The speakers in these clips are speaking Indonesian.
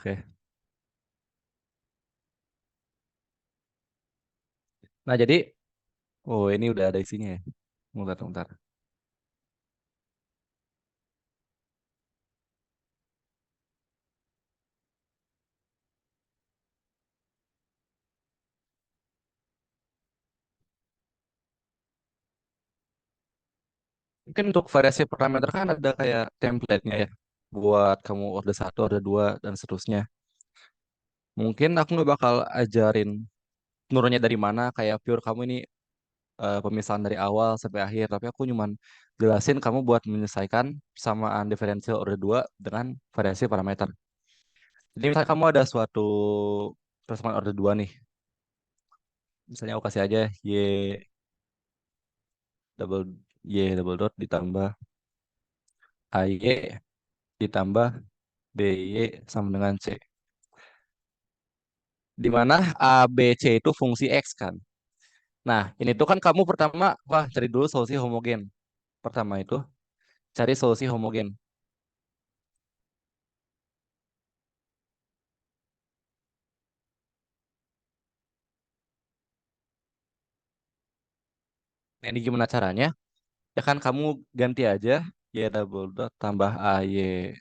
Oke. Nah, jadi, oh ini udah ada isinya ya. Bentar, bentar. Mungkin untuk variasi parameter kan ada kayak template-nya ya. Buat kamu order satu, order dua, dan seterusnya. Mungkin aku nggak bakal ajarin nurunnya dari mana, kayak pure kamu ini pemisahan dari awal sampai akhir. Tapi aku cuman jelasin kamu buat menyelesaikan persamaan diferensial order 2 dengan variasi parameter. Jadi misalnya kamu ada suatu persamaan order 2 nih. Misalnya aku kasih aja double double dot ditambah AY ditambah BY sama dengan C. Di mana A, B, C itu fungsi X kan. Nah, ini tuh kan kamu pertama, wah cari dulu solusi homogen. Pertama itu, cari solusi homogen. Nah, ini gimana caranya? Ya kan kamu ganti aja Y double dot tambah AY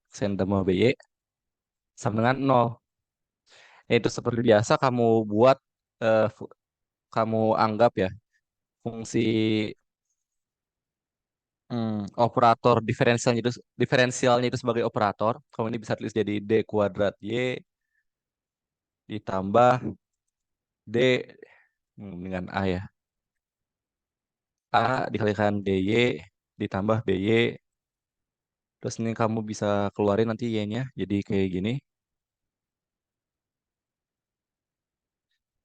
sen tambah BY sama dengan nol. Itu seperti biasa kamu buat, eh, kamu anggap ya, fungsi operator diferensialnya itu sebagai operator. Kamu ini bisa tulis jadi D kuadrat Y ditambah D dengan A ya. A dikalikan DY ditambah BY. Terus ini kamu bisa keluarin nanti Y-nya. Jadi kayak gini.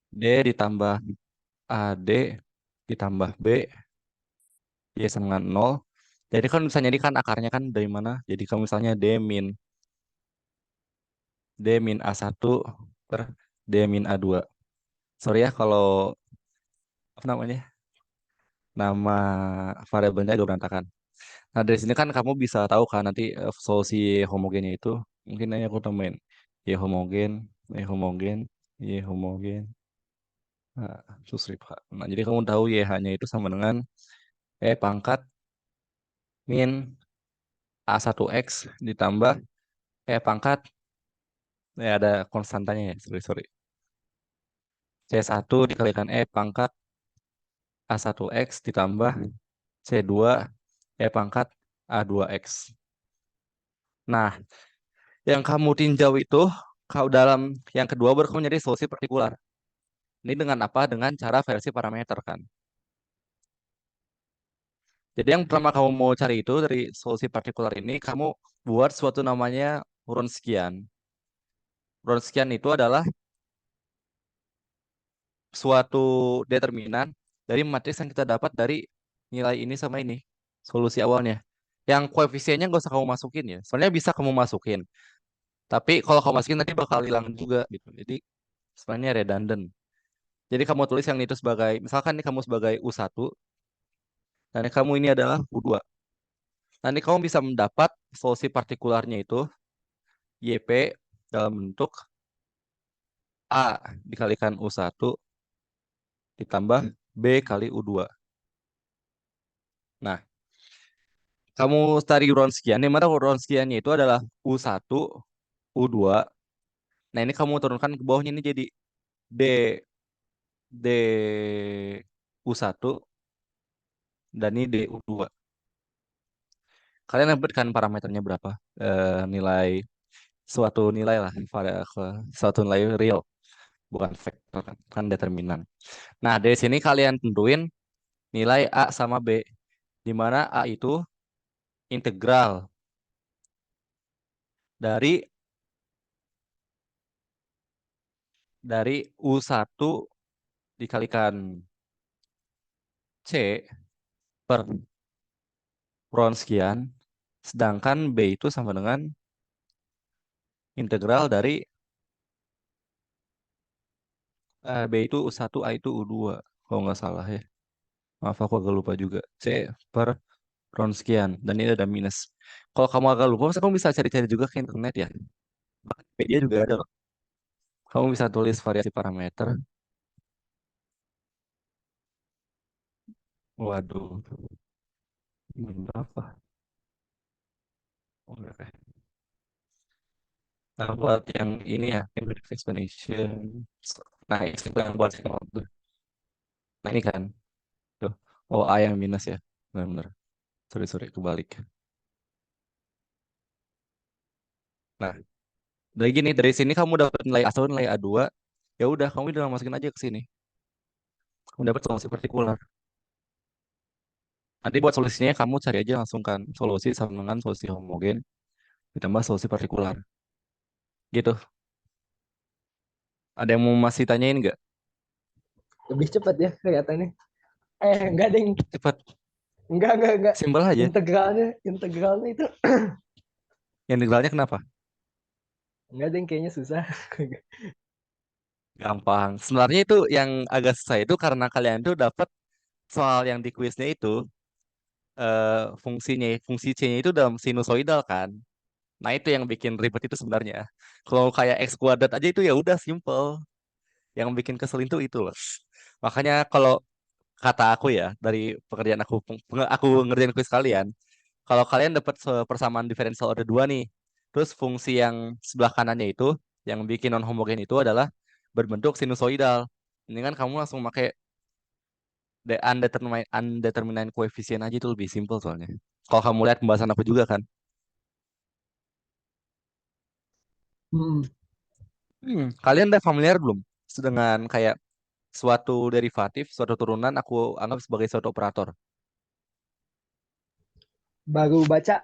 D ditambah AD ditambah B. Y sama dengan 0. Jadi kan misalnya ini kan akarnya kan dari mana? Jadi kamu misalnya D min A1 per D min A2. Sorry ya kalau apa namanya? Nama variabelnya agak berantakan. Nah, dari sini kan kamu bisa tahu kan nanti solusi homogennya itu mungkin aja aku temuin Y homogen, Y homogen, Y homogen, nah, susrip H. Nah, jadi kamu tahu YH-nya itu sama dengan E pangkat min A1X ditambah E pangkat, ya ada konstantanya ya, sorry, sorry. C1 dikalikan E pangkat A1X ditambah C2 E pangkat A2X. Nah, yang kamu tinjau itu, kalau dalam yang kedua baru kamu nyari solusi partikular. Ini dengan apa? Dengan cara versi parameter kan. Jadi yang pertama kamu mau cari itu dari solusi partikular ini, kamu buat suatu namanya Wronskian. Wronskian itu adalah suatu determinan dari matriks yang kita dapat dari nilai ini sama ini. Solusi awalnya. Yang koefisiennya nggak usah kamu masukin ya. Soalnya bisa kamu masukin. Tapi kalau kamu masukin nanti bakal hilang juga gitu. Jadi sebenarnya redundant. Jadi kamu tulis yang itu sebagai, misalkan ini kamu sebagai U1, dan kamu ini adalah U2. Nanti kamu bisa mendapat solusi partikularnya itu YP dalam bentuk A dikalikan U1 ditambah B kali U2. Nah, kamu tadi Wronskian, di mana Wronskiannya itu adalah U1, U2. Nah, ini kamu turunkan ke bawahnya ini jadi D D U1 dan ini D U2. Kalian berikan parameternya berapa? Nilai suatu nilai lah pada suatu nilai real, bukan vektor kan determinan. Nah, dari sini kalian tentuin nilai A sama B, di mana A itu integral dari U1 dikalikan C per Wronskian, sedangkan B itu sama dengan integral dari B itu U1, A itu U2, kalau nggak salah ya. Maaf, aku agak lupa juga. C per Wronskian, dan ini ada minus. Kalau kamu agak lupa, kamu bisa cari-cari juga ke internet ya. Wikipedia juga ada loh. Kamu bisa tulis variasi parameter. Waduh, berapa? Oke. Nah, buat yang ini ya, inverse explanation. Nah, itu yang buat signal tuh. Nah, ini kan. Tuh. Oh, A yang minus ya. Benar-benar. Sorry, sorry, kebalik. Nah, dari gini, dari sini kamu dapat nilai A1, nilai A2. Ya udah, kamu udah masukin aja ke sini. Kamu dapat solusi partikular. Nanti buat solusinya kamu cari aja langsung kan. Solusi sama dengan solusi homogen ditambah solusi partikular. Gitu. Ada yang mau masih tanyain nggak? Lebih cepat ya kelihatannya. Enggak ding. Cepat. Enggak. Simpel aja. Integralnya itu Yang integralnya kenapa? enggak ding, kayaknya susah. Gampang. Sebenarnya itu yang agak susah itu karena kalian tuh dapat soal yang di kuisnya itu fungsi C-nya itu dalam sinusoidal kan. Nah, itu yang bikin ribet itu sebenarnya. Kalau kayak X kuadrat aja itu ya udah simple. Yang bikin kesel itu loh. Makanya kalau kata aku ya dari pekerjaan aku ngerjain kuis kalian, kalau kalian dapat persamaan diferensial order 2 nih, terus fungsi yang sebelah kanannya itu yang bikin non homogen itu adalah berbentuk sinusoidal. Ini kan kamu langsung pakai undetermined coefficient aja itu lebih simpel soalnya. Kalau kamu lihat pembahasan aku juga kan. Hmm, Kalian udah familiar belum dengan kayak suatu derivatif, suatu turunan aku anggap sebagai suatu operator. baru baca,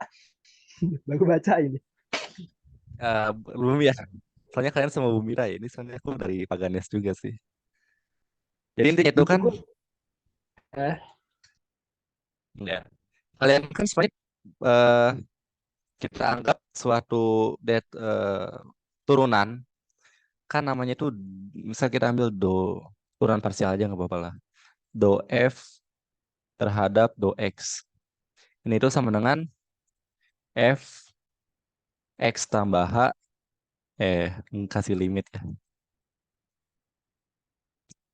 baru baca ini. Belum ya. Soalnya kalian sama Bu Mira ya. Ini soalnya aku dari Paganes juga sih. Jadi intinya itu kan Bukuku ya. Kalian kan sebenarnya eh, kita anggap suatu turunan kan namanya itu misal kita ambil turunan parsial aja nggak apa-apa lah. Do F terhadap do X. Ini itu sama dengan F X tambah H kasih limit ya.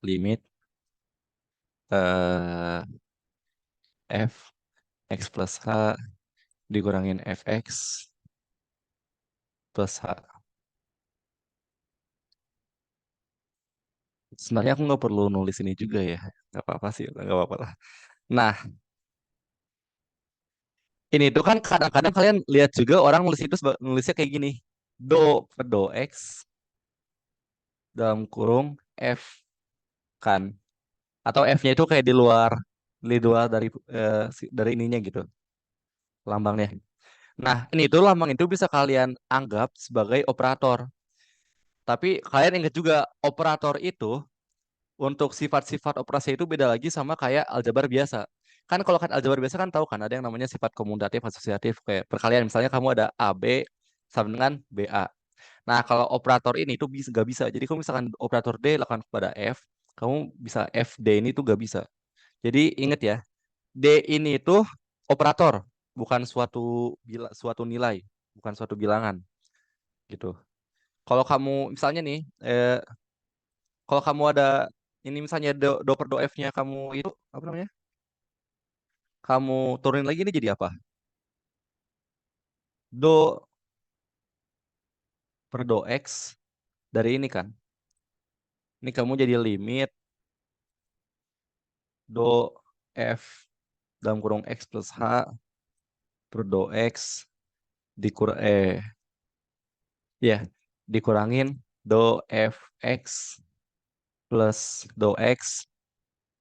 Limit eh, F X plus H dikurangin fx plus h. Sebenarnya aku nggak perlu nulis ini juga ya, nggak apa-apa sih, nggak apa-apa lah. Nah, ini tuh kan kadang-kadang kalian lihat juga orang nulis itu nulisnya kayak gini, do per do x dalam kurung f kan, atau f-nya itu kayak di luar dari ininya gitu, lambangnya. Nah, ini tuh lambang itu bisa kalian anggap sebagai operator. Tapi kalian ingat juga operator itu untuk sifat-sifat operasi itu beda lagi sama kayak aljabar biasa. Kan kalau kan aljabar biasa kan tahu kan ada yang namanya sifat komutatif asosiatif kayak perkalian misalnya kamu ada AB sama dengan BA. Nah, kalau operator ini tuh bisa gak bisa. Jadi kalau misalkan operator D lakukan kepada F, kamu bisa FD ini tuh gak bisa. Jadi ingat ya, D ini tuh operator, bukan suatu nilai, bukan suatu bilangan gitu. Kalau kamu misalnya nih kalau kamu ada ini misalnya do per do F-nya kamu itu apa namanya? Kamu turunin lagi ini jadi apa? Do per do X dari ini kan. Ini kamu jadi limit do F dalam kurung X plus H per do X dikur ya dikurangin do F X plus do X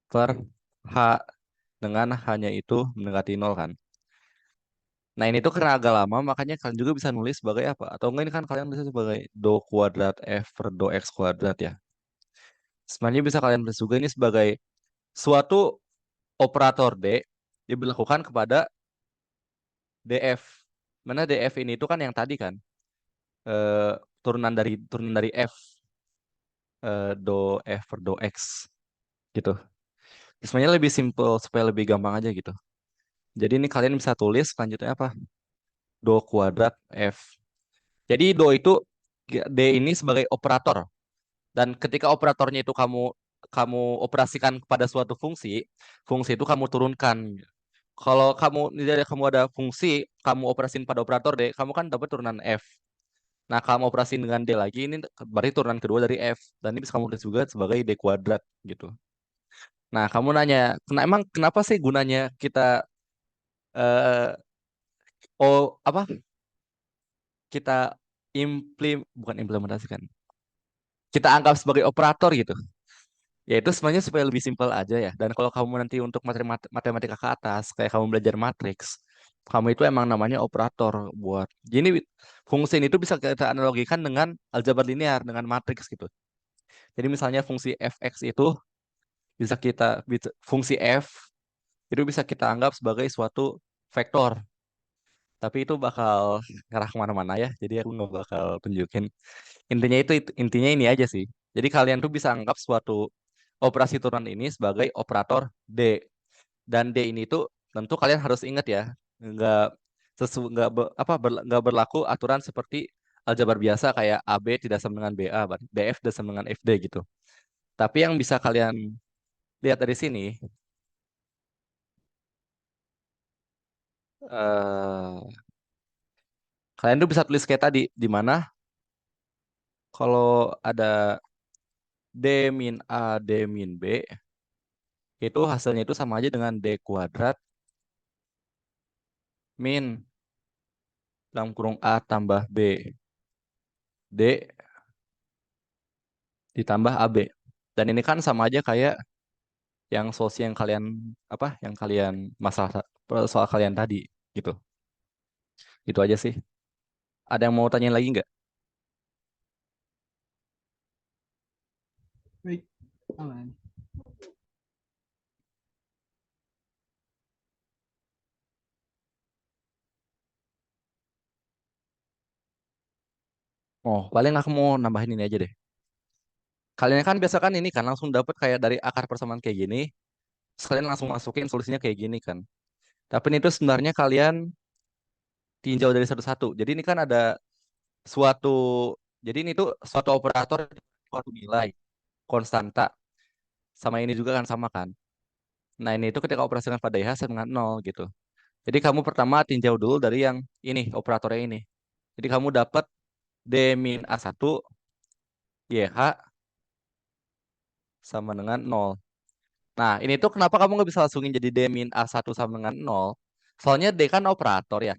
per H dengan hanya itu mendekati nol kan. Nah ini tuh karena agak lama makanya kalian juga bisa nulis sebagai apa? Atau enggak ini kan kalian nulis sebagai do kuadrat F per do X kuadrat ya. Sebenarnya bisa kalian tulis juga ini sebagai suatu operator D diberlakukan kepada DF. Mana DF ini itu kan yang tadi kan eh, turunan dari F do F per do X gitu. Sebenarnya lebih simple supaya lebih gampang aja gitu. Jadi ini kalian bisa tulis selanjutnya apa? Do kuadrat F. Jadi do itu D ini sebagai operator. Dan ketika operatornya itu kamu kamu operasikan kepada suatu fungsi, fungsi itu kamu turunkan. Kalau kamu ada fungsi, kamu operasin pada operator D, kamu kan dapat turunan F. Nah, kamu operasin dengan D lagi, ini berarti turunan kedua dari F. Dan ini bisa kamu tulis juga sebagai D kuadrat gitu. Nah, kamu nanya, emang kenapa sih gunanya kita eh apa? Kita bukan implementasikan. Kita anggap sebagai operator gitu. Ya itu sebenarnya supaya lebih simpel aja ya. Dan kalau kamu nanti untuk matematika ke atas, kayak kamu belajar matriks, kamu itu emang namanya operator buat. Jadi fungsi ini itu bisa kita analogikan dengan aljabar linear, dengan matriks gitu. Jadi misalnya fungsi fx itu fungsi f itu bisa kita anggap sebagai suatu vektor. Tapi itu bakal ngarah kemana-mana ya. Jadi aku nggak bakal tunjukin. Intinya ini aja sih. Jadi kalian tuh bisa anggap suatu operasi turunan ini sebagai operator D. Dan D ini tuh tentu kalian harus ingat ya, nggak nggak berlaku aturan seperti aljabar biasa kayak AB tidak sama dengan BA, BF tidak sama dengan FD gitu. Tapi yang bisa kalian lihat dari sini, eh, kalian tuh bisa tulis kayak tadi, di mana kalau ada D min A, D min B, itu hasilnya itu sama aja dengan D kuadrat min dalam kurung A tambah B. D ditambah AB. Dan ini kan sama aja kayak yang solusi yang kalian yang kalian masalah soal kalian tadi gitu. Itu aja sih. Ada yang mau tanya lagi nggak? Baik, aman. Oh, paling aku mau nambahin ini aja deh. Kalian kan biasa kan ini kan langsung dapat kayak dari akar persamaan kayak gini, terus kalian langsung masukin solusinya kayak gini kan. Tapi ini tuh sebenarnya kalian tinjau dari satu-satu. Jadi ini kan ada suatu, jadi ini tuh suatu operator suatu nilai konstanta. Sama ini juga kan sama kan. Nah ini itu ketika operasikan pada IH sama dengan nol gitu. Jadi kamu pertama tinjau dulu dari yang ini, operatornya ini. Jadi kamu dapat D min A1 YH sama dengan nol. Nah, ini tuh kenapa kamu nggak bisa langsungin jadi D min A1 sama dengan nol? Soalnya D kan operator ya.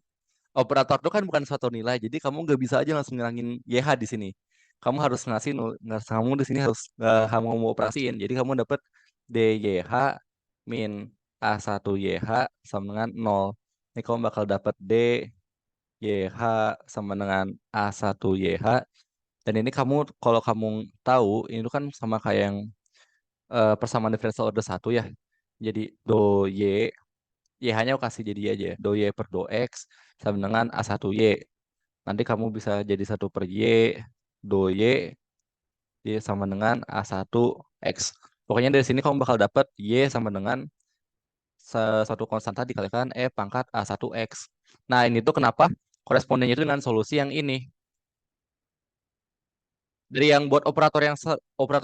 Operator itu kan bukan suatu nilai, jadi kamu nggak bisa aja langsung ngilangin YH di sini. Kamu harus kamu di sini harus kamu mau operasiin. Jadi kamu dapat DYH min A1YH sama dengan nol. Ini kamu bakal dapat YH sama dengan A1YH. Dan ini kalau kamu tahu, ini tuh kan sama kayak yang persamaan differential order satu ya. Jadi do Y, Y hanya aku kasih jadi Y aja ya. Do Y per do X sama dengan A1Y. Nanti kamu bisa jadi satu per Y, do Y, Y sama dengan A1X. Pokoknya dari sini kamu bakal dapat Y sama dengan satu konstan tadi dikalikan E pangkat A1X. Nah ini tuh kenapa korespondennya itu dengan solusi yang ini. Dari yang buat operator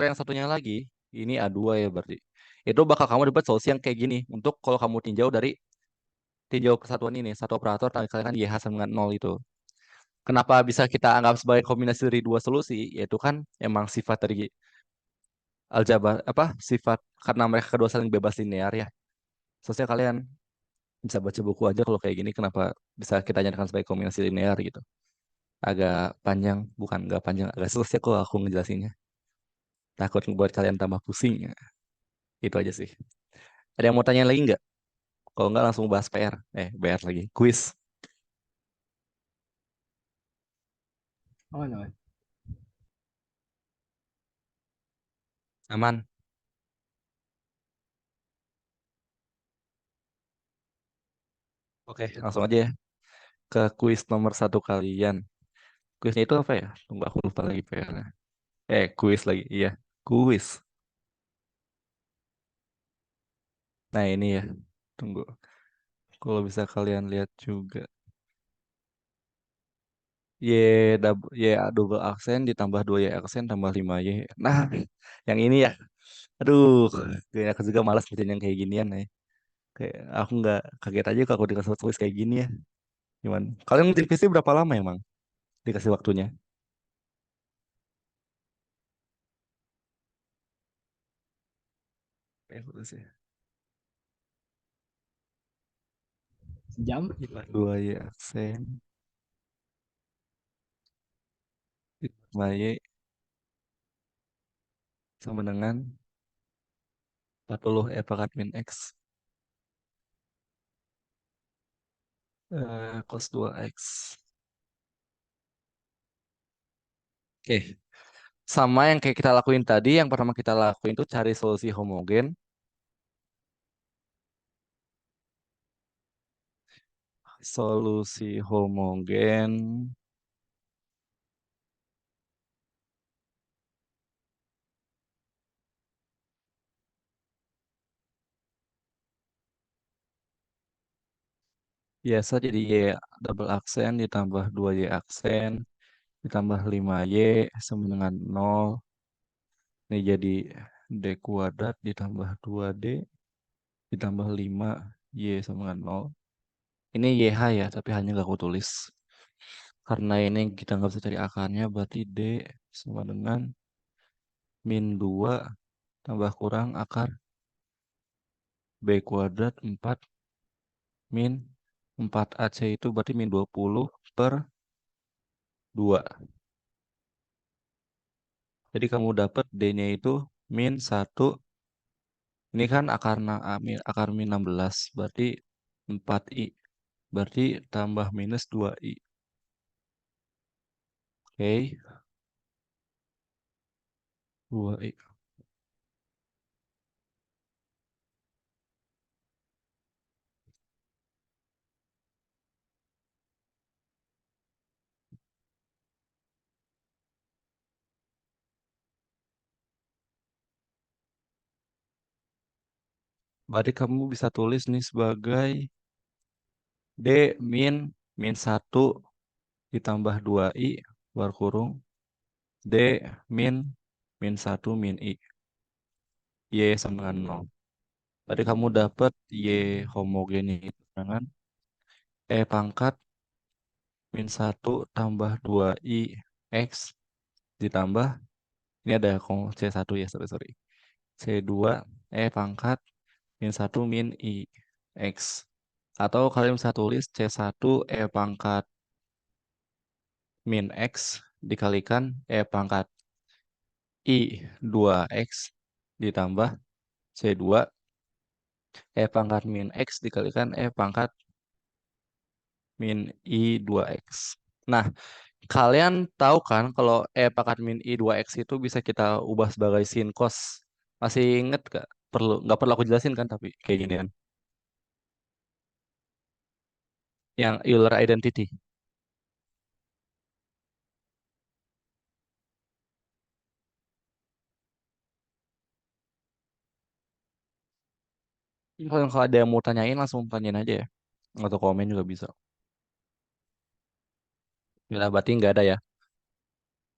yang satunya lagi, ini A2 ya berarti. Itu bakal kamu dapat solusi yang kayak gini untuk kalau kamu tinjau kesatuan ini, satu operator kalikan YH sama dengan 0 itu. Kenapa bisa kita anggap sebagai kombinasi dari dua solusi? Yaitu kan emang sifat dari aljabar sifat karena mereka kedua saling bebas linear ya. Seharusnya kalian bisa baca buku aja kalau kayak gini kenapa bisa kita nyatakan sebagai kombinasi linear gitu. Agak panjang, bukan agak panjang, agak susah kok aku ngejelasinnya. Takut buat kalian tambah pusing. Itu aja sih. Ada yang mau tanya lagi nggak? Kalau nggak langsung bahas PR. PR lagi. Quiz. Aman, aman. Aman. Oke, langsung aja ya ke kuis nomor satu kalian. Kuisnya itu apa ya? Tunggu aku lupa lagi PR-nya. Kuis lagi. Iya, kuis. Nah ini ya. Tunggu. Kalau bisa kalian lihat juga. Y, Y double aksen ditambah 2 Y aksen tambah 5 Y. Nah, yang ini ya. Aduh, kayak aku juga malas bikin yang kayak ginian ya. Kayak aku nggak kaget aja kalau aku dikasih tulis kayak gini ya. Gimana? Kalian ngerjain PC berapa lama emang dikasih waktunya? Lulus ya. Sejam. Ditambah 2 Y aksen ditambah Y sama dengan 40 E pangkat min X. Cos 2X. Oke, sama yang kayak kita lakuin tadi, yang pertama kita lakuin itu cari solusi homogen. Solusi homogen. Biasa jadi Y double aksen ditambah 2 Y aksen ditambah 5 Y sama dengan 0. Ini jadi D kuadrat ditambah 2D ditambah 5 Y sama dengan 0. Ini YH ya, tapi hanya nggak aku tulis. Karena ini kita nggak bisa cari akarnya, berarti D sama dengan min 2 tambah kurang akar B kuadrat 4 min 4AC itu berarti min 20 per 2. Jadi kamu dapat D-nya itu min 1. Ini kan akar min 16, berarti 4i. Berarti tambah minus 2i. Oke, 2i. Berarti kamu bisa tulis nih sebagai D min 1 ditambah 2i luar kurung D min min 1 min i. Y sama dengan 0. Berarti kamu dapat Y homogen itu dengan E pangkat min 1 tambah 2i X ditambah, ini ada C1 ya, sorry, sorry. C2 E pangkat min 1 min I X. Atau kalian bisa tulis C1 E pangkat min X dikalikan E pangkat I 2X ditambah C2 E pangkat min X dikalikan E pangkat min I 2X. Nah, kalian tahu kan kalau E pangkat min I 2X itu bisa kita ubah sebagai sin cos. Masih inget gak? Nggak perlu aku jelasin kan, tapi kayak gini kan. Yang Euler identity. Kalau ada yang mau tanyain langsung tanyain aja ya. Atau komen juga bisa. Ya, berarti nggak ada ya.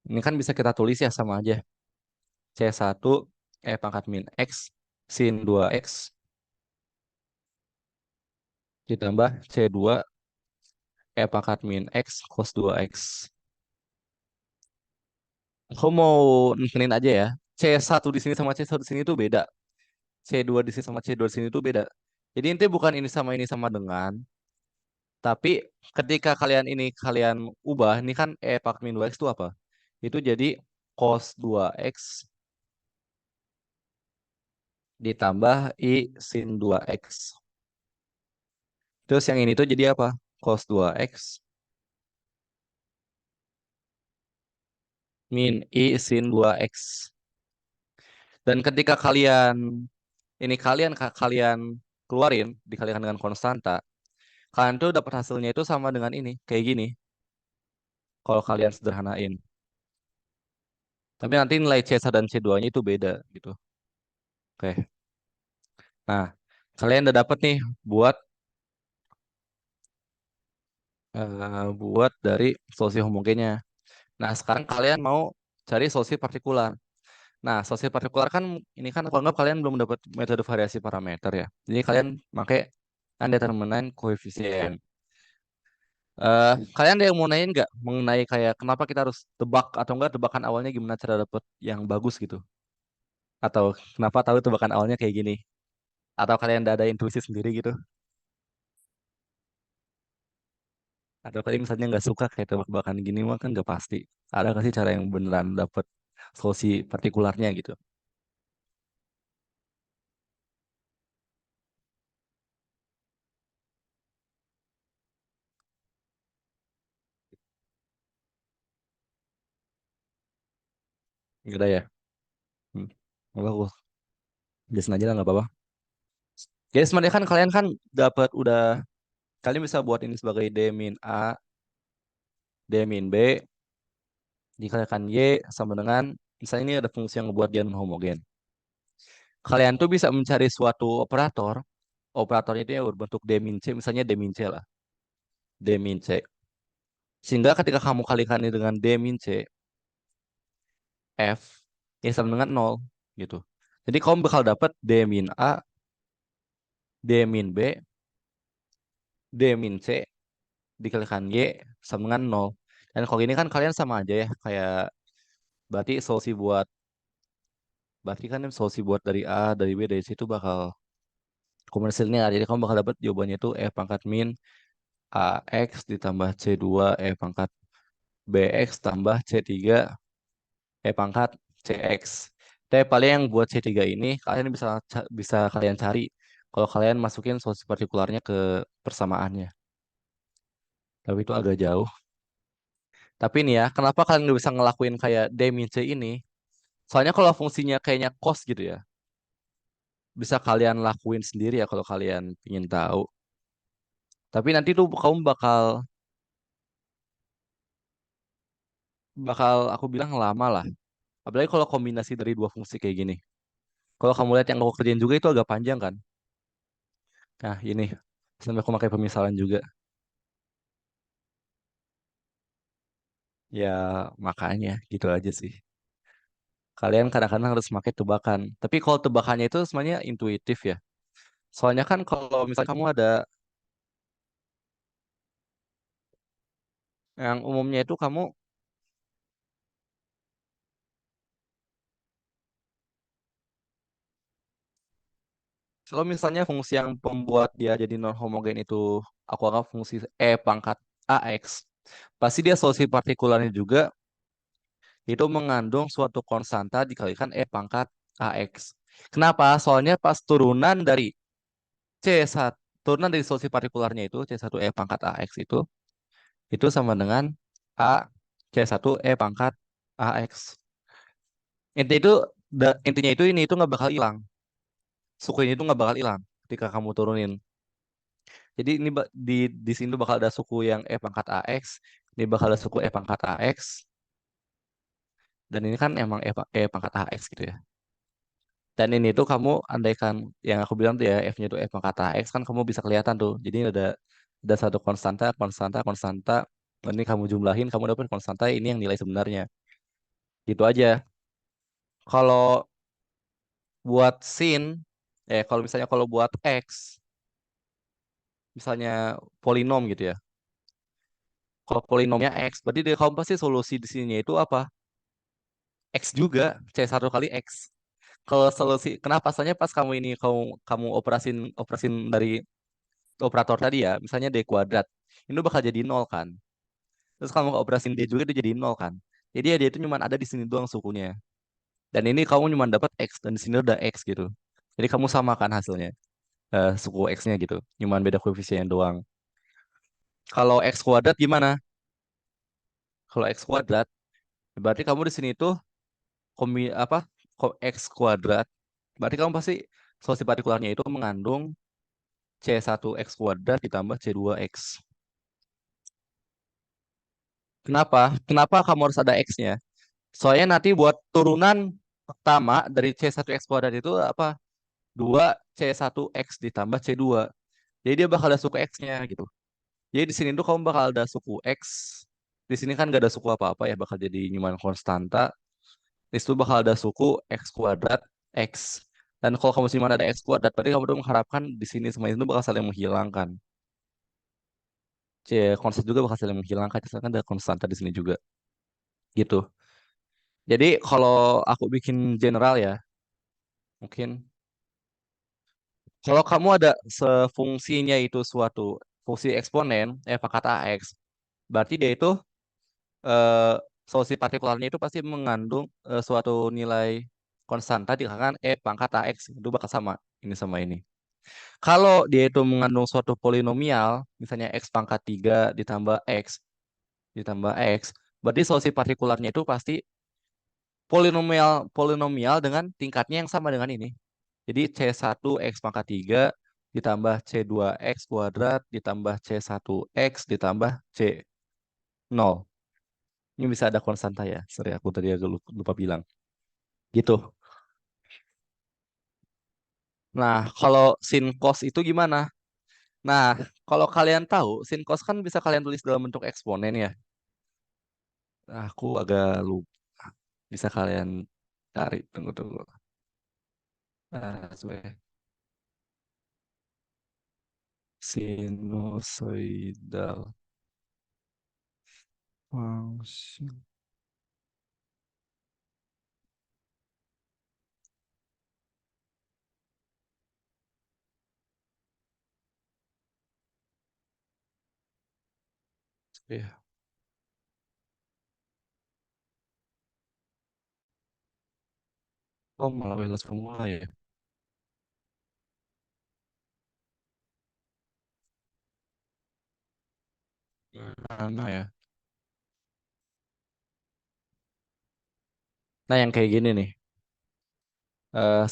Ini kan bisa kita tulis ya sama aja. C1 E pangkat min X sin 2X ditambah C2 E pangkat min X cos 2X. Aku mau nekenin aja ya. C1 di sini sama C1 di sini itu beda. C2 di sini sama C2 di sini itu beda. Jadi intinya bukan ini sama dengan, tapi ketika kalian ubah, ini kan E pangkat min 2X itu apa? Itu jadi cos 2X ditambah I sin 2X. Terus yang ini tuh jadi apa? Cos 2X min I sin 2X. Dan ketika kalian keluarin, dikalikan dengan konstanta, kalian tuh dapat hasilnya itu sama dengan ini, kayak gini. Kalau kalian sederhanain. Tapi nanti nilai C1 dan C2-nya itu beda gitu. Oke. Nah, kalian udah dapet nih buat buat dari solusi homogennya. Nah, sekarang kalian mau cari solusi partikular. Nah, solusi partikular kan ini kan aku anggap kalian belum dapat metode variasi parameter ya. Jadi kalian pakai undetermined koefisien. Kalian ada yang mau nanyain nggak mengenai kayak kenapa kita harus tebak atau enggak tebakan awalnya gimana cara dapet yang bagus gitu? Atau kenapa tahu tebakan awalnya kayak gini? Atau kalian udah ada intuisi sendiri gitu? Atau kalian misalnya nggak suka kayak tebak-tebakan gini mah kan nggak pasti. Ada nggak sih cara yang beneran dapet solusi partikularnya gitu? Nggak ada ya? Hmm. Nggak apa, aku jelasin aja lah nggak apa-apa. Jadi sebenarnya kan kalian kan dapat udah kalian bisa buat ini sebagai D min A, D min B, dikalikan Y sama dengan misalnya ini ada fungsi yang ngebuat dia non homogen. Kalian tuh bisa mencari suatu operator, operatornya itu yang berbentuk D min C, misalnya D min C lah, D min C. Sehingga ketika kamu kalikan ini dengan D min C, F, ya sama dengan nol gitu. Jadi kamu bakal dapat D min A, D min B, D min C, dikalikan Y sama dengan nol. Dan kalau ini kan kalian sama aja ya, kayak berarti solusi buat, berarti kan solusi buat dari A, dari B, dari C itu bakal komersilnya. Jadi kamu bakal dapat jawabannya itu E pangkat min AX ditambah C2 E pangkat BX tambah C3 E pangkat CX. Tapi paling yang buat C3 ini kalian bisa bisa kalian cari kalau kalian masukin solusi partikularnya ke persamaannya. Tapi itu agak jauh. Tapi ini ya, kenapa kalian nggak bisa ngelakuin kayak D min C ini? Soalnya kalau fungsinya kayaknya cos gitu ya, bisa kalian lakuin sendiri ya kalau kalian ingin tahu. Tapi nanti tuh kamu bakal bakal aku bilang lama lah. Apalagi kalau kombinasi dari dua fungsi kayak gini. Kalau kamu lihat yang aku kerjain juga itu agak panjang kan. Nah ini sampai aku pakai pemisalan juga. Ya makanya gitu aja sih. Kalian kadang-kadang harus pakai tebakan. Tapi kalau tebakannya itu sebenarnya intuitif ya. Soalnya kan kalau misalnya kamu ada yang umumnya itu kamu kalau misalnya fungsi yang pembuat dia jadi non homogen itu aku anggap fungsi E pangkat AX, pasti dia solusi partikularnya juga itu mengandung suatu konstanta dikalikan E pangkat AX. Kenapa? Soalnya pas C1, turunan dari solusi partikularnya itu C1 E pangkat AX itu sama dengan A C1 E pangkat AX. Intinya itu intinya itu ini itu nggak bakal hilang. Suku ini itu nggak bakal hilang ketika kamu turunin. Jadi ini di sini tuh bakal ada suku yang E pangkat AX, ini bakal ada suku E pangkat AX, dan ini kan emang E pangkat AX gitu ya. Dan ini tuh kamu andaikan yang aku bilang tuh ya F-nya itu F pangkat AX kan kamu bisa kelihatan tuh. Jadi ada satu konstanta, konstanta, konstanta. Ini kamu jumlahin, kamu dapat konstanta ini yang nilai sebenarnya. Gitu aja. Kalau buat sin, kalau misalnya kalau buat X, misalnya polinom gitu ya. Kalau polinomnya X, berarti dia kamu pasti solusi di sininya itu apa? X juga, C1 kali X. Kalau solusi, kenapa? Soalnya pas kamu ini kamu kamu operasin operasin dari operator tadi ya, misalnya D kuadrat, ini bakal jadi nol kan. Terus kamu operasin D juga itu jadi nol kan. Jadi ya dia itu cuma ada di sini doang sukunya. Dan ini kamu cuma dapat X dan di sini udah X gitu. Jadi kamu samakan hasilnya, suku X-nya gitu. Cuma beda koefisien doang. Kalau X kuadrat gimana? Kalau X kuadrat, berarti kamu di sini tuh apa? X kuadrat. Berarti kamu pasti solusi partikularnya itu mengandung C1 X kuadrat ditambah C2 X. Kenapa? Kenapa kamu harus ada X-nya? Soalnya nanti buat turunan pertama dari C1 X kuadrat itu apa? 2 C1 X ditambah C2. Jadi dia bakal ada suku X-nya gitu. Jadi di sini tuh kamu bakal ada suku X. Di sini kan gak ada suku apa-apa ya, bakal jadi Newman konstanta. Di situ bakal ada suku X kuadrat X. Dan kalau kamu cuma ada X kuadrat, berarti kamu tuh mengharapkan di sini semua itu bakal saling menghilangkan. C, konstan juga bakal saling menghilangkan. Misalkan ada konstanta di sini juga. Gitu. Jadi kalau aku bikin general ya, mungkin kalau kamu ada sefungsinya itu suatu fungsi eksponen, pangkat AX, berarti dia itu eh, solusi partikularnya itu pasti mengandung suatu nilai konstanta dikatakan pangkat AX itu bakal sama ini sama ini. Kalau dia itu mengandung suatu polinomial, misalnya X pangkat 3 ditambah X ditambah X, berarti solusi partikularnya itu pasti polinomial polinomial dengan tingkatnya yang sama dengan ini. Jadi C1 X pangkat 3 ditambah C2 X kuadrat ditambah C1 X ditambah C0. Ini bisa ada konstanta ya. Sorry, aku tadi agak lupa bilang. Gitu. Nah, kalau sin cos itu gimana? Nah, kalau kalian tahu, sin cos kan bisa kalian tulis dalam bentuk eksponen ya. Nah, aku agak lupa. Bisa kalian cari. Tunggu, tunggu. Sebenarnya. Sinusoidal function. Ya. Oh, malah Wheeler formula ya. Mana ya? Nah, yang kayak gini nih.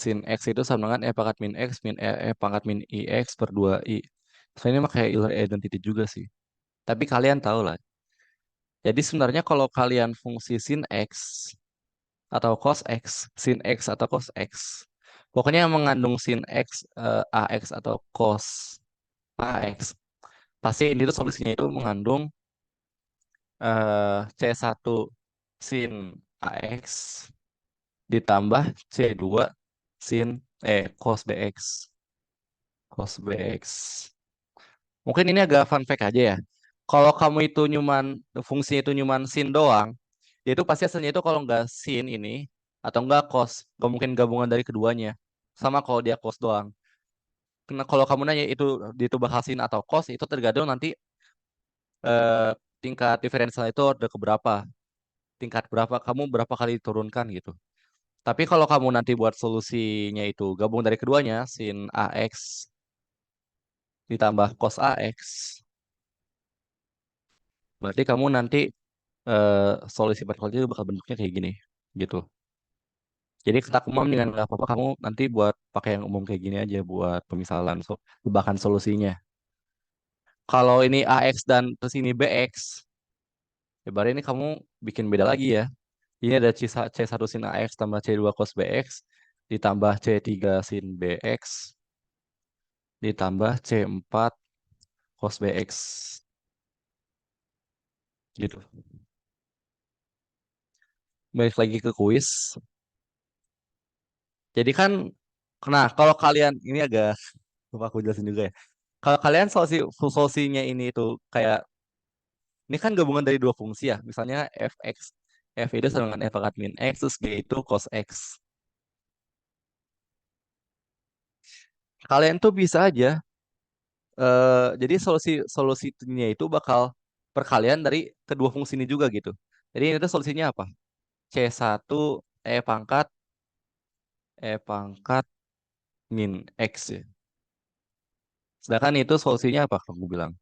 Sin X itu sama dengan E pangkat min X min E pangkat min IX per 2I. Sebenarnya ini mah kayak Euler identity juga sih. Tapi kalian tahu lah. Jadi sebenarnya kalau kalian fungsi sin X atau cos X, sin X atau cos X, pokoknya yang mengandung sin X, AX atau cos AX, pasti ini tuh solusinya itu mengandung C1 sin AX ditambah C2 sin cos BX. Cos BX. Mungkin ini agak fun fact aja ya. Kalau kamu itu nyuman fungsinya itu nyuman sin doang, dia itu pasti hasilnya itu kalau nggak sin ini atau nggak cos, nggak mungkin gabungan dari keduanya. Sama kalau dia cos doang. Karena kalau kamu nanya itu bakal sin atau cos, itu tergantung nanti eh, tingkat diferensial itu ada keberapa, tingkat berapa kamu berapa kali diturunkan gitu. Tapi kalau kamu nanti buat solusinya itu gabung dari keduanya, sin AX ditambah cos AX, berarti kamu nanti solusi partikel itu bakal bentuknya kayak gini gitu. Jadi ketak umum dengan nggak apa-apa kamu nanti buat pakai yang umum kayak gini aja buat pemisalan bahkan solusinya. Kalau ini AX dan terus ini BX, ya berarti ini kamu bikin beda lagi ya. Ini ada C1 sin AX tambah C2 cos BX ditambah C3 sin BX ditambah C4 cos BX gitu. Balik lagi ke kuis. Jadi kan, nah kalau kalian ini agak lupa aku jelasin juga ya. Kalau kalian solusinya ini itu kayak ini kan gabungan dari dua fungsi ya. Misalnya fx, f itu sama dengan f pangkat min x, terus g itu cos x. Kalian tuh bisa aja, jadi solusinya itu bakal perkalian dari kedua fungsi ini juga gitu. Jadi ini tuh solusinya apa? C1 pangkat pangkat min x ya. Sedangkan itu solusinya apa? Kamu bilang.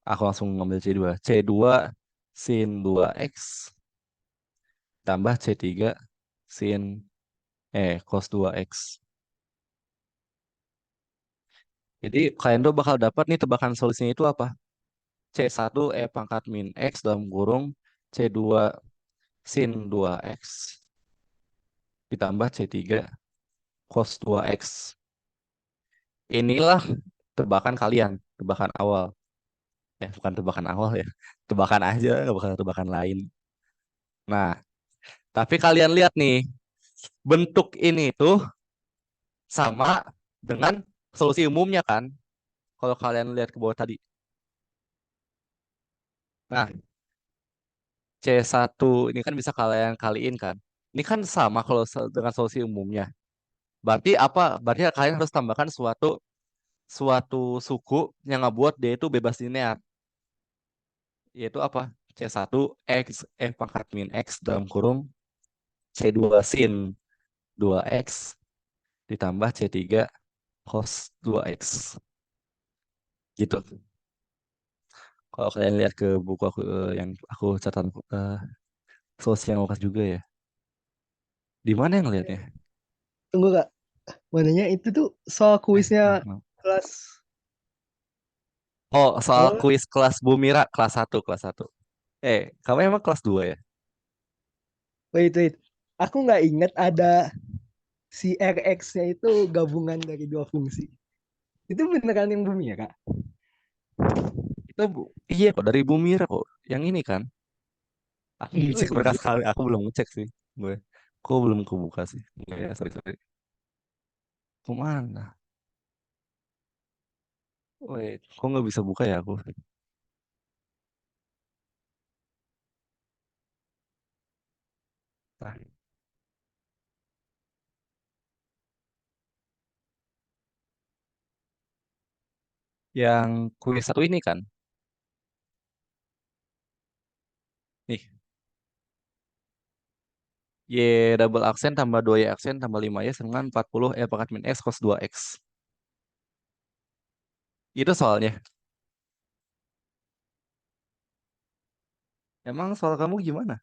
Aku langsung ngambil C2. C2 sin 2x tambah C3 sin cos 2x. Jadi kalian tuh bakal dapat nih tebakan solusinya itu apa? C1 pangkat min X dalam kurung C2 sin 2X ditambah C3 cos 2X. Inilah tebakan kalian, tebakan awal. bukan tebakan awal ya. Tebakan aja, nggak bakal tebakan lain. Nah, tapi kalian lihat nih, bentuk ini tuh sama dengan solusi umumnya kan? Kalau kalian lihat ke bawah tadi. Nah, C1 ini kan bisa kalian kaliin kan? Ini kan sama kalau dengan solusi umumnya. Berarti apa? Berarti kalian harus tambahkan suatu suatu suku yang ngebuat dia itu bebas linear. Yaitu apa? C1 X pangkat min X dalam kurung C2 sin 2X ditambah C3 cos 2X. Gitu. Kalau kalian lihat ke buku aku yang aku catat solusi yang aku kasih juga ya. Di mana yang lihatnya? Tunggu kak, mananya itu tuh soal kuisnya Maaf, maaf. kelas Oh, soal apa? kuis kelas Bumira kelas 1. Kamu emang kelas 2 ya? Wait. Aku nggak inget ada si RX-nya itu gabungan dari dua fungsi. Itu beneran yang bumi ya, Kak? Itu iya kok dari Bumira kok. Yang ini kan. Aku Oh ngecek iya. berkas kali, aku belum ngecek sih. Gue. Aku belum kebuka sih. Ya, sorry. Kemana? Wait, kok nggak bisa buka ya aku? Nah, yang kuis 1 ini kan. Nih, Y double aksen tambah 2Y aksen tambah 5Y dengan 40 pangkat min X cos 2X. Itu soalnya. Emang soal kamu gimana?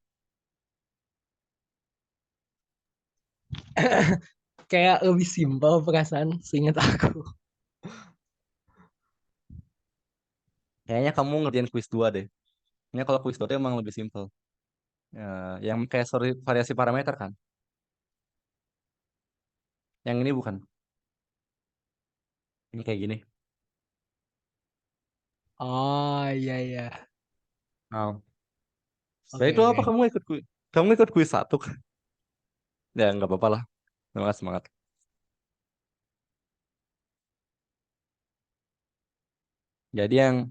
Kayak lebih simpel perasaan seingat aku. Kayaknya kamu ngerjain kuis 2 deh. Kayaknya kalau kuis 2 itu emang lebih simpel. Ya, yang kayak variasi parameter kan. Yang ini bukan. Ini kayak gini. Oh iya. Nah, Oke itu apa oke. kamu ikut kuis? Kamu ikut kuis 1 kan? Ya nggak apa-apa lah. Semangat semangat. Jadi yang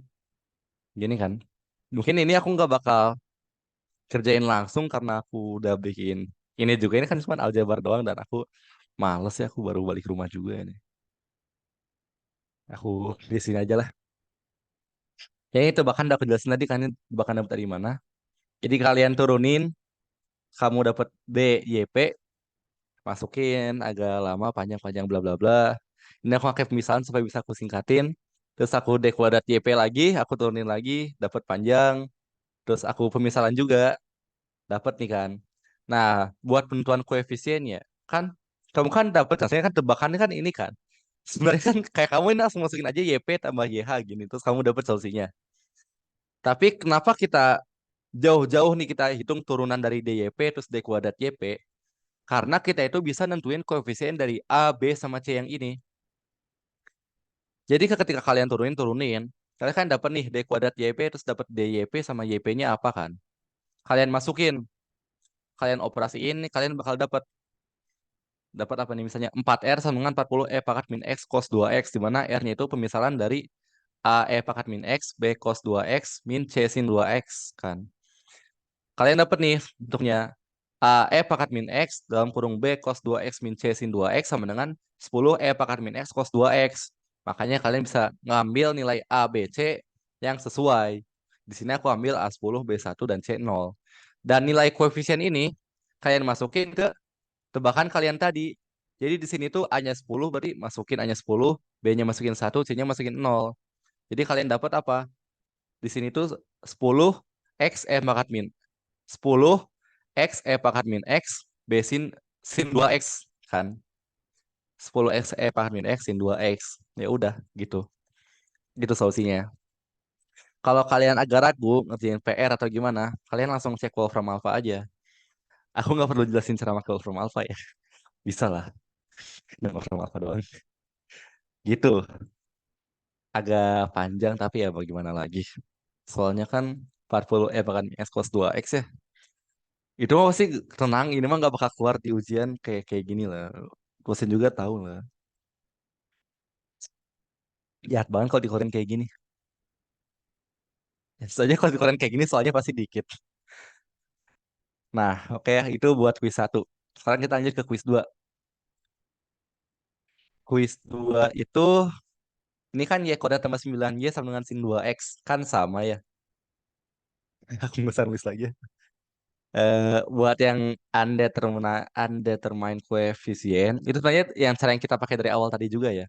gini kan. Mungkin ini aku nggak bakal kerjain langsung karena aku udah bikin ini juga ini kan cuma aljabar doang dan aku males ya aku baru balik rumah juga ini. Aku di sini aja lah. Ya itu bahkan udah aku jelasin tadi kan bahkan dapat dari mana. Jadi kalian turunin, kamu dapat B, Y, P, masukin agak lama panjang-panjang bla bla bla. Ini aku pakai pemisahan supaya bisa aku singkatin. Terus aku D kuadrat YP lagi, aku turunin lagi, dapat panjang. Terus aku pemisahan juga, dapat nih kan. Nah, buat penentuan koefisiennya, kan kamu kan dapat, rasanya kan tebakannya kan ini kan. Sebenarnya kan kayak kamu ini langsung masukin aja YP tambah YH gini, terus kamu dapat solusinya. Tapi kenapa kita jauh-jauh nih kita hitung turunan dari DYP terus D kuadrat YP? Karena kita itu bisa nentuin koefisien dari A, B, sama C yang ini. Jadi ketika kalian turunin, kalian kan dapat nih D kuadrat YP terus dapat DYP sama YP-nya apa kan? Kalian masukin, kalian operasiin, kalian bakal dapat dapat apa nih misalnya 4R sama dengan 40 pangkat min X cos 2X di mana R-nya itu pemisahan dari A pangkat min X, B cos 2X, min C sin 2X kan. Kalian dapat nih bentuknya A pangkat min X dalam kurung B cos 2X min C sin 2X sama dengan 10 pangkat min X cos 2X. Makanya kalian bisa ngambil nilai A, B, C yang sesuai. Di sini aku ambil A10, B1, dan C0. Dan nilai koefisien ini kalian masukin ke tebakan kalian tadi. Jadi di sini tuh A-nya 10 berarti masukin A-nya 10, B-nya masukin 1, C-nya masukin 0. Jadi kalian dapat apa? Di sini tuh 10 X pangkat min 10 X pangkat min X B sin 2X kan. 10 X pangkat min X sin 2X. Ya udah gitu. Gitu solusinya. Kalau kalian agak ragu ngerjain PR atau gimana, kalian langsung cek Wolfram Alpha aja. Aku nggak perlu jelasin cara pakai Wolfram Alpha ya. Bisa lah. Dengan Wolfram Alpha doang. Gitu. Agak panjang tapi ya bagaimana lagi. Soalnya kan 40 bahkan S cos 2X ya. Itu mah pasti tenang, ini mah nggak bakal keluar di ujian kayak kayak gini lah. Dosen juga tahu lah. Jahat banget kalau dikeluarin kayak gini. Ya, soalnya kalau dikeluarin kayak gini soalnya pasti dikit. Nah, oke ya, itu buat kuis satu. Sekarang kita lanjut ke kuis 2. Kuis 2 itu, ini kan Y kuadrat tambah 9Y sama dengan sin 2X. Kan sama ya. Aku nggak usah nulis lagi ya. Buat yang undetermined coefficient, itu sebenarnya yang cara yang kita pakai dari awal tadi juga ya.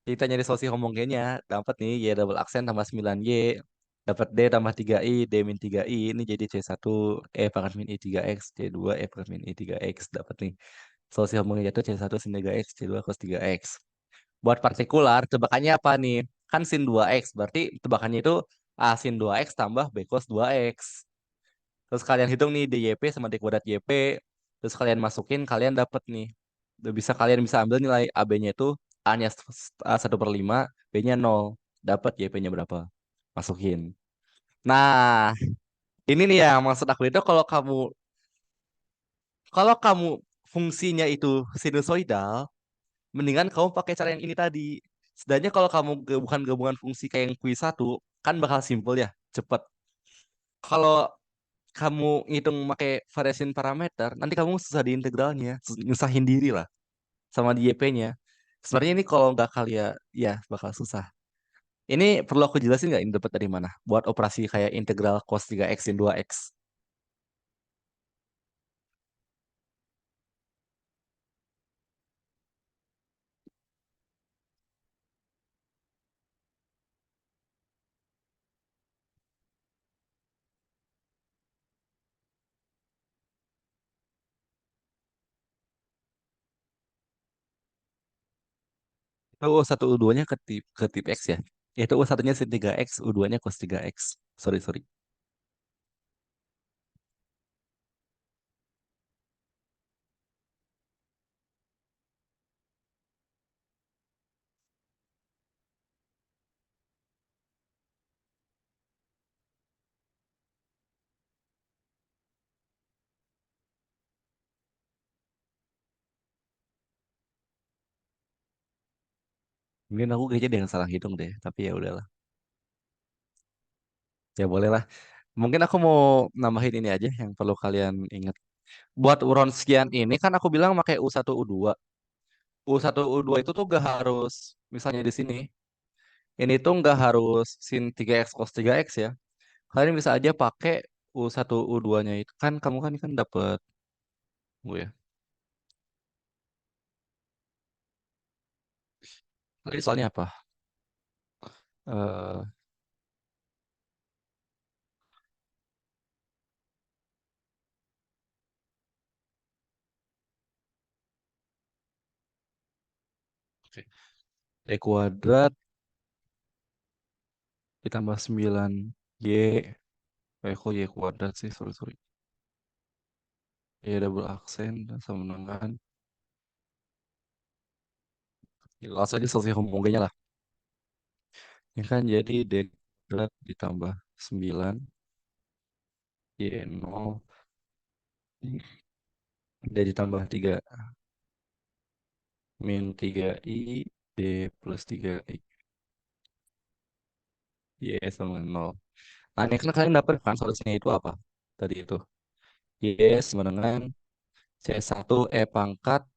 Kita nyari solusi homogennya, dapat nih Y double aksen tambah 9Y, dapat D tambah 3I, D min 3I, ini jadi C1, E pangkat min I3X, C2, E pangkat min I3X, dapat nih. Solusi homogennya itu C1 sin 3X, C2 cos 3X. Buat partikular, tebakannya apa nih? Kan sin 2X, berarti tebakannya itu A sin 2X tambah B cos 2X. Terus kalian hitung nih DYP sama D kuadrat YP. Terus kalian masukin, kalian dapat nih. Kalian bisa ambil nilai AB-nya itu A-nya 1/5, B-nya 0. Dapat YP-nya berapa? Masukin. Nah, ini nih ya maksud aku itu kalau kamu fungsinya itu sinusoidal, mendingan kamu pakai cara yang ini tadi. Setidaknya kalau kamu bukan gabungan fungsi kayak yang kuis satu, kan bakal simple ya, cepet. Kalau kamu ngitung pakai variation parameter, nanti kamu susah di integralnya, nyusahin diri lah sama di YP-nya. Sebenarnya ini kalau nggak kali ya, ya bakal susah. Ini perlu aku jelasin nggak ini dapat dari mana? Buat operasi kayak integral cos 3x sin 2x. Itu U1 U2-nya ke tip X ya. Itu U1-nya sin 3x, U2-nya cos 3x. Sorry, sorry. Mungkin aku kayaknya dengan salah hitung deh, tapi ya udahlah. Ya boleh lah. Mungkin aku mau nambahin ini aja yang perlu kalian ingat. Buat Wronskian ini kan aku bilang pakai U1 U2. U1 U2 itu tuh gak harus misalnya di sini. Ini tuh nggak harus sin 3x cos 3x ya. Kalian bisa aja pakai U1 U2-nya itu. Kan kamu kan dapet gue ya. Tadi soalnya apa? Eh, oke. Y kuadrat ditambah 9Y. Kok Y kuadrat sih? Sorry, sorry. Y double aksen sama dengan. Ya, langsung aja selesai homogennya lah. Ini kan jadi D kuadrat ditambah 9 Y 0 D ditambah 3 min 3I D plus 3I Y sama 0. Nah, ini kan kalian dapat kan solusinya itu apa? Tadi itu. Y sama dengan C1 E pangkat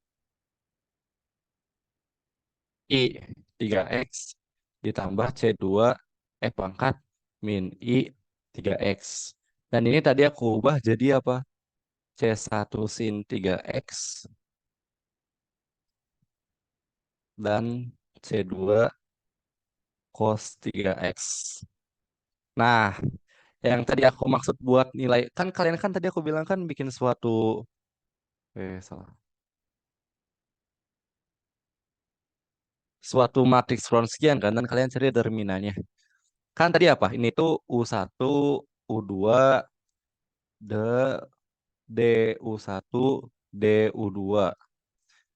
I 3X ditambah C2 E pangkat min I 3X. Dan ini tadi aku ubah jadi apa? C1 sin 3X dan C2 cos 3X. Nah, yang tadi aku maksud buat nilai, kan kalian kan tadi aku bilang kan bikin salah. Suatu matriks Wronskian kan, dan kalian cari determinannya. Kan tadi apa? Ini tuh U1, U2, D, DU1, DU2.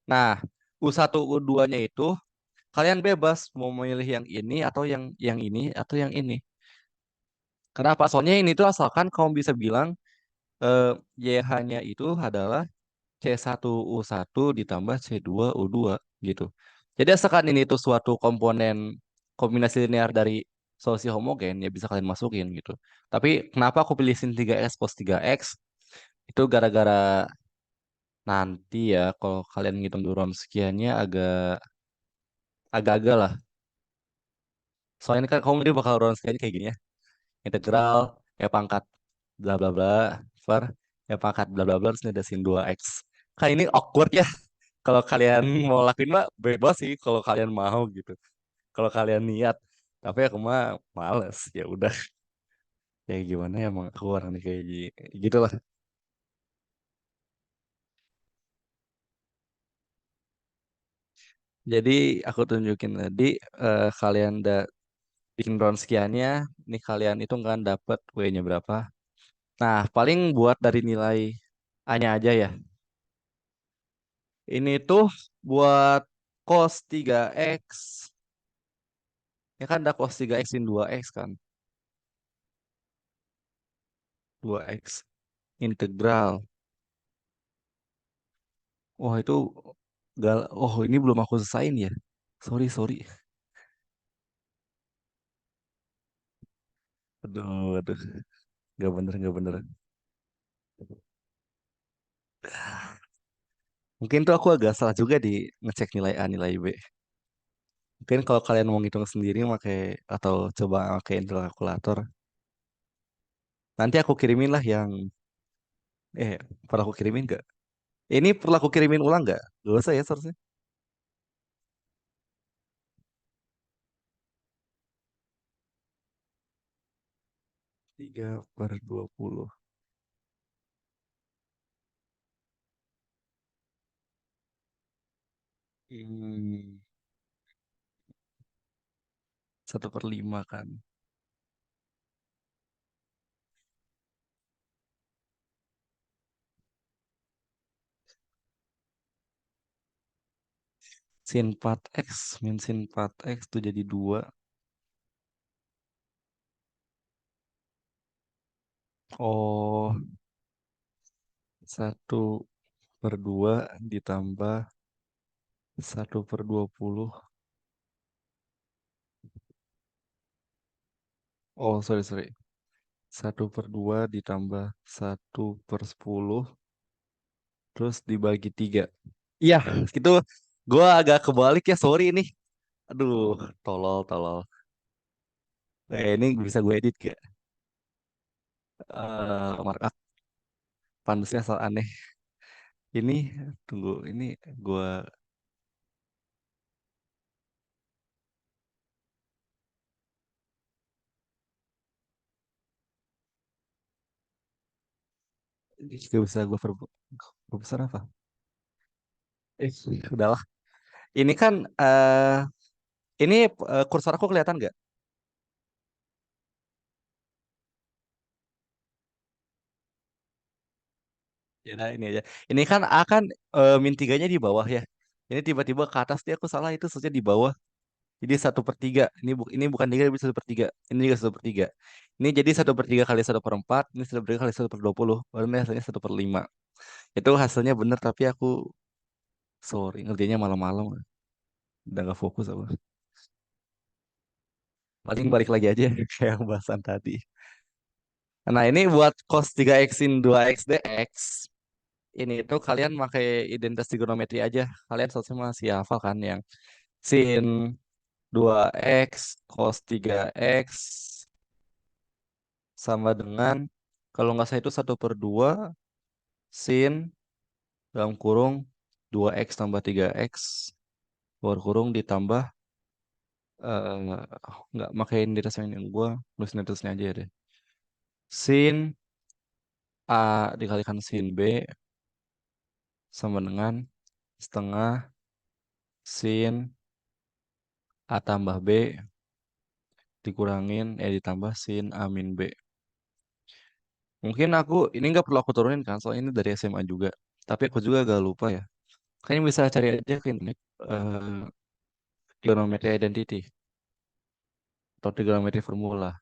Nah, U1, U2-nya itu kalian bebas mau memilih yang ini atau yang ini atau yang ini. Kenapa? Soalnya ini tuh asalkan kamu bisa bilang YH-nya itu adalah C1U1 ditambah C2U2 gitu. Jadi asalkan ini tuh suatu komponen kombinasi linear dari solusi homogen ya bisa kalian masukin gitu. Tapi kenapa aku pilih sin 3x cos 3x? Itu gara-gara nanti ya kalau kalian ngitung Wronskiannya agak-agak lah. Soalnya kan kamu dia bakal Wronskiannya kayak gini ya. Integral ya pangkat bla bla bla per ya pangkat bla bla bla terus ini ada sin 2x. Kan ini awkward ya. Kalau kalian mau lakuin mah bebas sih kalau kalian mau gitu. Kalau kalian niat. Tapi aku mah males. Ya udah ya gimana ya emang aku orangnya kayak gitu lah. Jadi aku tunjukin tadi kalian udah bikin round sekiannya, nih kalian itu kan dapat W-nya berapa. Nah, paling buat dari nilai A-nya aja ya. Ini tuh buat cos 3x. Ya kan ada cos 3x sin 2x kan. 2x integral. Wah, itu oh ini belum aku selesain ya. Sorry, sorry. Aduh, aduh. Gak bener, gak bener. Mungkin tuh aku agak salah juga di ngecek nilai A, nilai B. Mungkin kalau kalian mau ngitung sendiri pakai atau coba pakai kalkulator, nanti aku kirimin lah yang perlu aku kirimin nggak? Ini perlu aku kirimin ulang nggak? Gak usah ya seharusnya. 3/20. Hmm, 1/5 kan. Sin 4x min sin 4x itu jadi 2. Oh, 1/2 ditambah 1/20. Oh, sorry, sorry. 1/2 ditambah 1/10 terus dibagi 3. Iya, itu gue agak kebalik ya, sorry ini. Aduh, tolol, tolol. Ini bisa gue edit gak? Markup panusnya soal aneh. Ini, tunggu, ini gue gak bisa gue perbesar apa? Eh, udahlah. Ini kan, ini kursor aku kelihatan nggak? Ya, nah, ini aja. Ini kan A kan min tiganya di bawah ya. Ini tiba-tiba ke atas dia aku salah itu seharusnya di bawah. Jadi 1/3. Ini bukan tiga, tapi 1/3. Ini juga 1/3. Ini jadi 1/3 kali 1/4. Ini 1/3 kali 1/20. Baru ini hasilnya 1/5. Itu hasilnya bener tapi aku sorry ngerjainnya malam-malam. Udah gak fokus aku. Paling balik lagi aja kayak yang bahasan tadi. Nah ini buat cos 3x sin 2x dx. Ini tuh kalian pakai identitas trigonometri aja. Kalian seharusnya masih hafal kan yang sin 2x cos 3x sama dengan kalau nggak salah itu 1/2 sin dalam kurung 2x tambah 3x luar kurung ditambah nggak makain di yang gue nulis netusnya aja deh sin A dikalikan sin B sama dengan setengah sin A tambah B dikurangin ditambah sin A min B. Mungkin aku ini nggak perlu aku turunin kan soalnya ini dari SMA juga tapi aku juga gak lupa ya. Kayaknya bisa cari aja ke internet trigonometry identity atau trigonometry formula.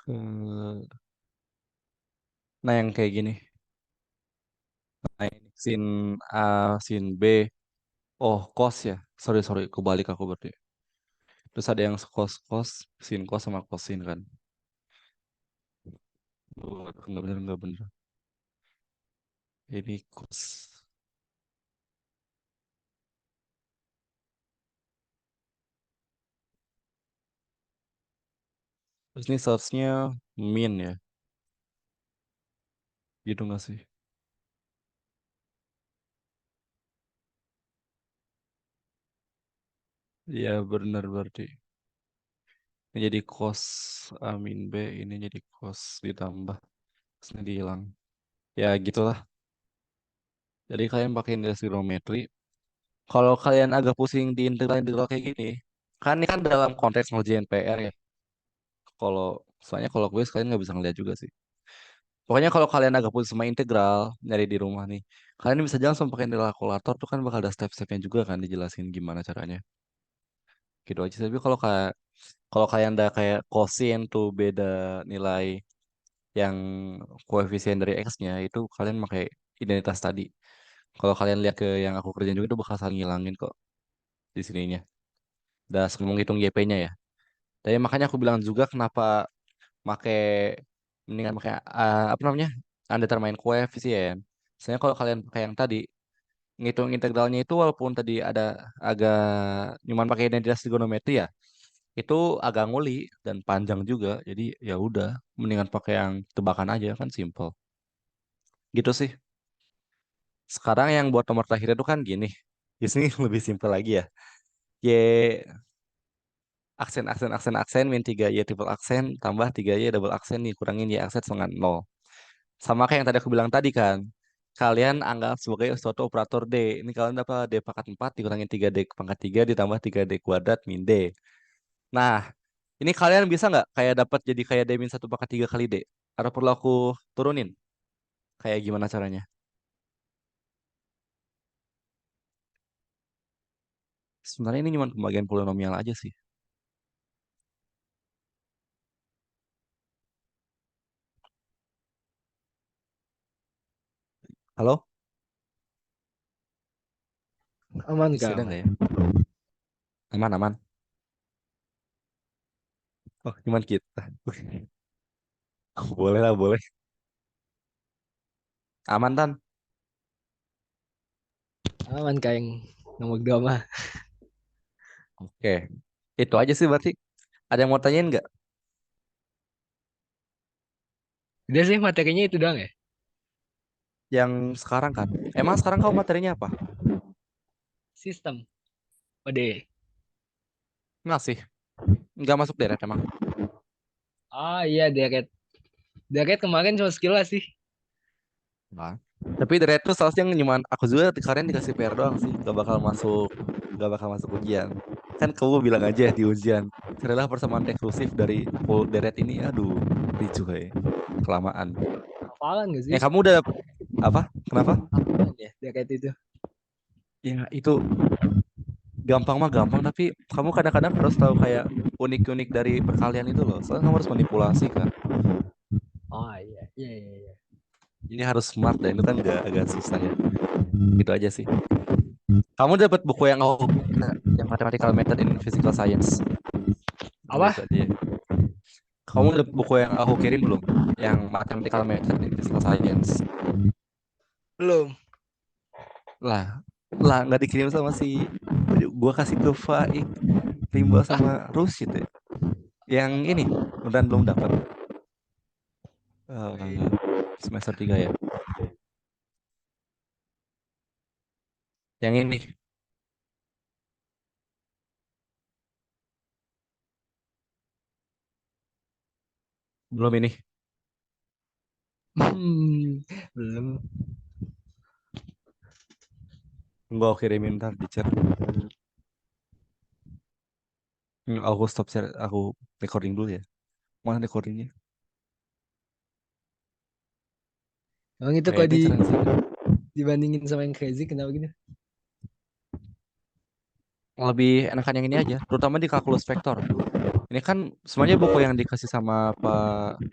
Eh, Nah yang kayak gini. Nah ini sin A, sin B. Oh cos ya. Sorry sorry, kebalik aku berarti. Terus ada yang cos cos, sin cos sama cosin kan. Oh, nggak bener nggak bener. Ini cos. Terus ini seharusnya min ya. Gitu nggak sih? Iya benar berarti. Ini jadi cos A min B. Ini jadi cos ditambah. Terus ini dihilang. Ya gitulah. Jadi kalian pakai trigonometri. Kalau kalian agak pusing di integral-integral kayak gini. Kan ini kan dalam konteks ngerjain PR ya. Kalau soalnya kalau gue sekalian nggak bisa ngeliat juga sih. Pokoknya kalau kalian agak pusing sama integral, nyari di rumah nih. Kalian bisa langsung pakai kalkulator tuh kan bakal ada step-stepnya juga kan dijelasin gimana caranya. Gitu aja sih. Tapi kalau kalian ada kayak kosin tuh beda nilai yang koefisien dari X-nya itu kalian pakai identitas tadi. Kalau kalian lihat ke yang aku kerjain juga itu bakal saling ngilangin kok di sininya. Udah sebelum menghitung YP-nya ya. Tapi makanya aku bilang juga kenapa make mendingan pakai apa namanya? Undetermined coefficient. Soalnya kalau kalian pakai yang tadi ngitung integralnya itu walaupun tadi ada agak cuman pakai identitas trigonometri ya, itu agak nguli dan panjang juga. Jadi ya udah, mendingan pakai yang tebakan aja kan simple. Gitu sih. Sekarang yang buat nomor terakhir itu kan gini. Di sini lebih simpel lagi ya. Y aksen aksen aksen aksen min 3 y triple aksen tambah 3 y double aksen nih kurangin y aksen dengan nol. Sama kayak yang tadi aku bilang tadi kan. Kalian anggap sebagai suatu operator D. Ini kalian dapat D pangkat 4 dikurangin 3D pangkat 3 ditambah 3D kuadrat min D. Nah, ini kalian bisa nggak kayak dapat jadi kayak D min 1 pangkat 3 kali D? Atau perlu aku turunin? Kayak gimana caranya? Sebenarnya ini cuma pembagian polinomial aja sih. Halo? Aman Masih kak, ada aman. nggak ya? Aman, aman. Oh, cuman kita. Boleh lah, boleh. Aman, Tan. Aman kak yang nomor 2 mah. Oke. Itu aja sih berarti. Ada yang mau tanyain nggak? Udah sih materinya itu doang ya. Yang sekarang kan? Emang sekarang kamu materinya apa? Sistem. OD. Ngasih. Nggak masuk deret emang. Ah iya, deret. Deret kemarin cuma sekilas sih. Nah. Tapi deret tuh seharusnya cuman aku juga kalian dikasih PR doang sih. Nggak bakal masuk ujian. Kan kamu bilang aja di ujian. Carilah persamaan eksklusif dari full deret ini. Aduh, ricu kayak. Kelamaan. Hafalan gak sih? Kamu udah dapet apa? Kenapa? Hafalan ya, deret itu. Ya itu gampang mah gampang tapi kamu kadang-kadang harus tahu kayak unik-unik dari perkalian itu loh. Soalnya kamu harus manipulasi kan. Oh iya, iya, iya, iya. Ini harus smart dan itu kan agak susah ya. Gitu aja sih. Kamu dapat buku yang yang Mathematical Method in Physical Science. Udah itu Apa? aja ya. Kamu dapat buku yang aku kirim belum? Yang Mathematical Method in Physical Science. Belum. Lah, lah nggak dikirim sama si gua kasih ke Faik, Rimba Ah, sama Rusyid ya. Yang ini beneran belum dapat. Semester 3 ya. Yang ini belum ini. belum. Gua aku kirimin ntar di chat. Aku stop share, aku recording dulu ya. Mana recordingnya? Emang itu Kayak kalau itu transit. dibandingin sama yang crazy kenapa gitu? Lebih enakan yang ini aja, terutama di kalkulus vektor. Ini kan semuanya buku yang dikasih sama Pak